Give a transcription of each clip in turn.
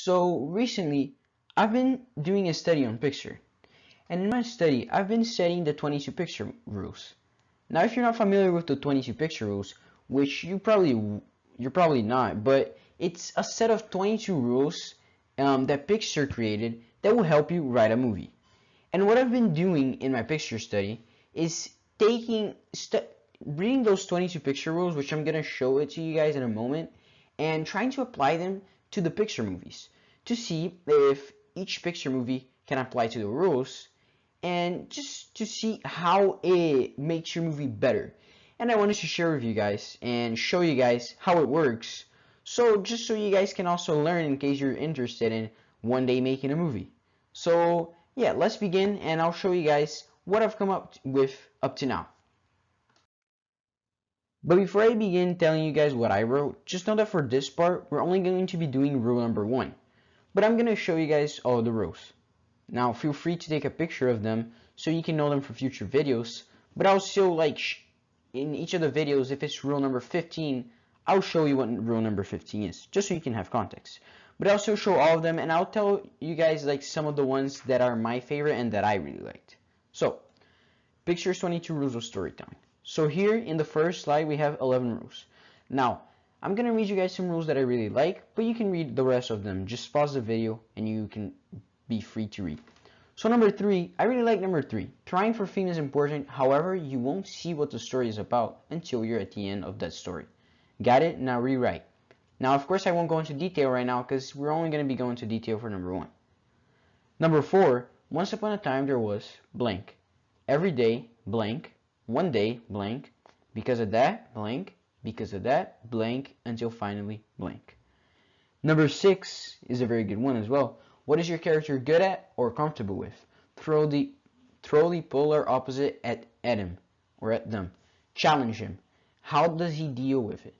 So recently, I've been doing a study on Pixar, and in my study, I've been studying the 22 picture rules. Now, if you're not familiar with the 22 picture rules, which you're probably not, but it's a set of 22 rules that Pixar created that will help you write a movie. And what I've been doing in my picture study is reading those 22 picture rules, which I'm gonna show it to you guys in a moment, and trying to apply them to the Pixar movies to see if each Pixar movie can apply to the rules and just to see how it makes your movie better. And I wanted to share with you guys and show you guys how it works. So just so you guys can also learn in case you're interested in one day making a movie. So yeah, let's begin and I'll show you guys what I've come up with up to now. But before I begin telling you guys what I wrote, just know that for this part, we're only going to be doing rule number 1. But I'm going to show you guys all the rules. Now feel free to take a picture of them so you can know them for future videos. But also in each of the videos, if it's rule number 15, I'll show you what rule number 15 is, just so you can have context. But I'll also show all of them and I'll tell you guys some of the ones that are my favorite and that I really liked. So, Pixar's 22 rules of storytelling. So here in the first slide we have 11 rules. Now, I'm going to read you guys some rules that I really like, but you can read the rest of them. Just pause the video and you can be free to read. So number 3, I really like number 3. Trying for theme is important, however, you won't see what the story is about until you're at the end of that story. Got it? Now rewrite. Now, of course, I won't go into detail right now because we're only going to be going into detail for number 1. Number 4, once upon a time there was blank. Every day, blank. One day, blank. Because of that, blank. Because of that, blank. Until finally, blank. Number 6 is a very good one as well. What is your character good at or comfortable with? Throw the polar opposite at him or at them. Challenge him. How does he deal with it?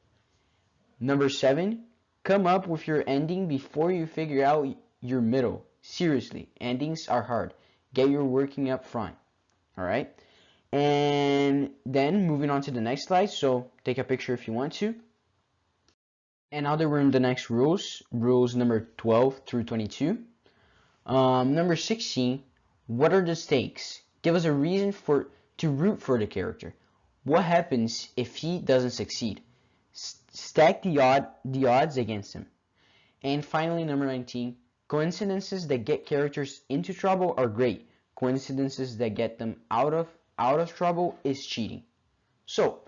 Number 7, come up with your ending before you figure out your middle. Seriously, endings are hard. Get your working up front. Alright? And then moving on to the next slide. So take a picture if you want to. And now that we're in the next rules number 12 through 22. Number 16, what are the stakes? Give us a reason to root for the character. What happens if he doesn't succeed? Stack the odds against him. And finally, number 19, coincidences that get characters into trouble are great. Coincidences that get them out of trouble is cheating. So,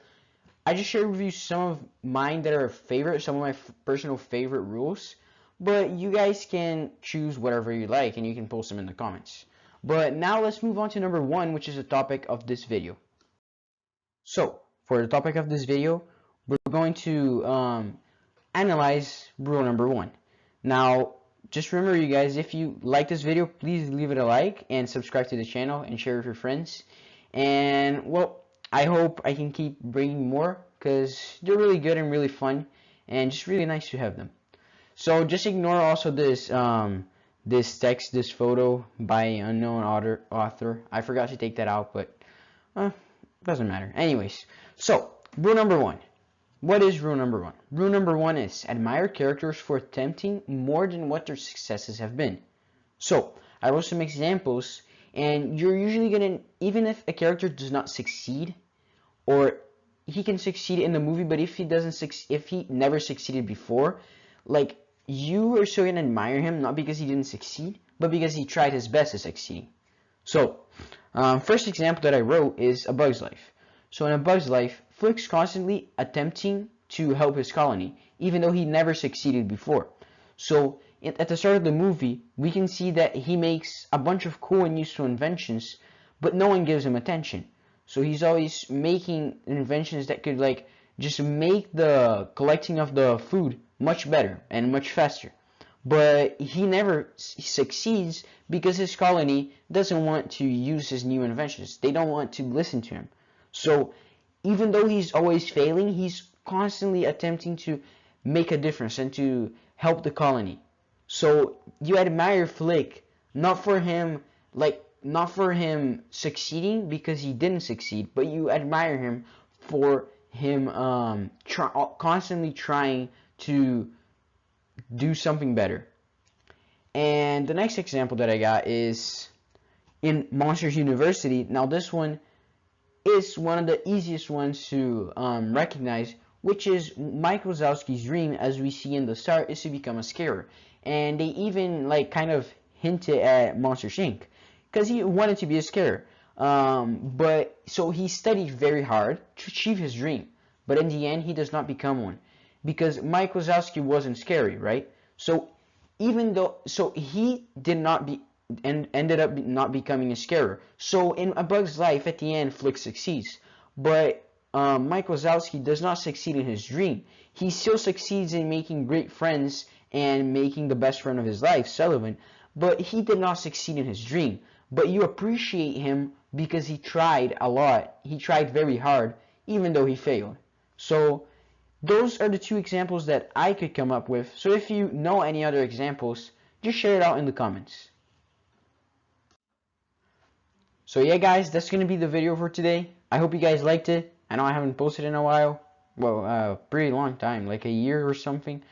I just shared with you some of mine that are favorite, some of my personal favorite rules. But you guys can choose whatever you like and you can post them in the comments. But now let's move on to number 1, which is the topic of this video. So, for the topic of this video, we're going to analyze rule number 1. Now, just remember you guys, if you like this video, please leave it a like and subscribe to the channel and share with your friends. And, well, I hope I can keep bringing more because they're really good and really fun and just really nice to have them. So just ignore also this this photo by unknown author. I forgot to take that out, but doesn't matter. Anyways, so rule number 1. What is rule number 1? Rule number 1 is admire characters for attempting more than what their successes have been. So I wrote some examples, and you're usually gonna, even if a character does not succeed, or he can succeed in the movie, but if he never succeeded before, you are still gonna admire him, not because he didn't succeed, but because he tried his best at succeeding. So, first example that I wrote is A Bug's Life. So in A Bug's Life, Flick's constantly attempting to help his colony, even though he never succeeded before. So, at the start of the movie, we can see that he makes a bunch of cool and useful inventions, but no one gives him attention. So he's always making inventions that could just make the collecting of the food much better and much faster. But he never succeeds because his colony doesn't want to use his new inventions. They don't want to listen to him. So even though he's always failing, he's constantly attempting to make a difference and to help the colony. So you admire Flick not for him succeeding because he didn't succeed, but you admire him for him constantly trying to do something better. And the next example that I got is in Monsters University. Now this one is one of the easiest ones to recognize, which is Mike Wazowski's dream, as we see in the start, is to become a scarer. And they even like kind of hinted at Monsters Inc. because he wanted to be a scarer. But so he studied very hard to achieve his dream, but in the end he does not become one because Mike Wazowski wasn't scary, right? So even though he did not be and ended up not becoming a scarer. So in A Bug's Life, at the end, Flick succeeds, but Mike Wazowski does not succeed in his dream. He still succeeds in making great friends and making the best friend of his life, Sullivan, but he did not succeed in his dream. But you appreciate him because he tried a lot. He tried very hard, even though he failed. So those are the two examples that I could come up with. So if you know any other examples, just share it out in the comments. So yeah guys, that's going to be the video for today. I hope you guys liked it. I know I haven't posted in a while. Well, pretty long time, like a year or something.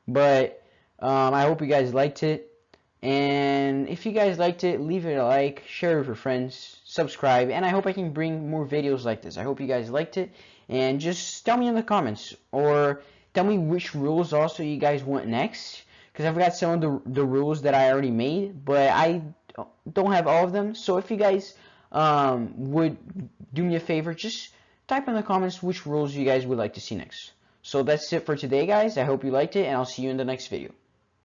But I hope you guys liked it. And if you guys liked it, leave it a like, share it with your friends, subscribe, and I hope I can bring more videos like this. I hope you guys liked it, and just tell me in the comments, or tell me which rules also you guys want next, because I've got some of the rules that I already made, but I don't have all of them. So if you guys would do me a favor, just type in the comments which rules you guys would like to see next. So that's it for today, guys. I hope you liked it, and I'll see you in the next video.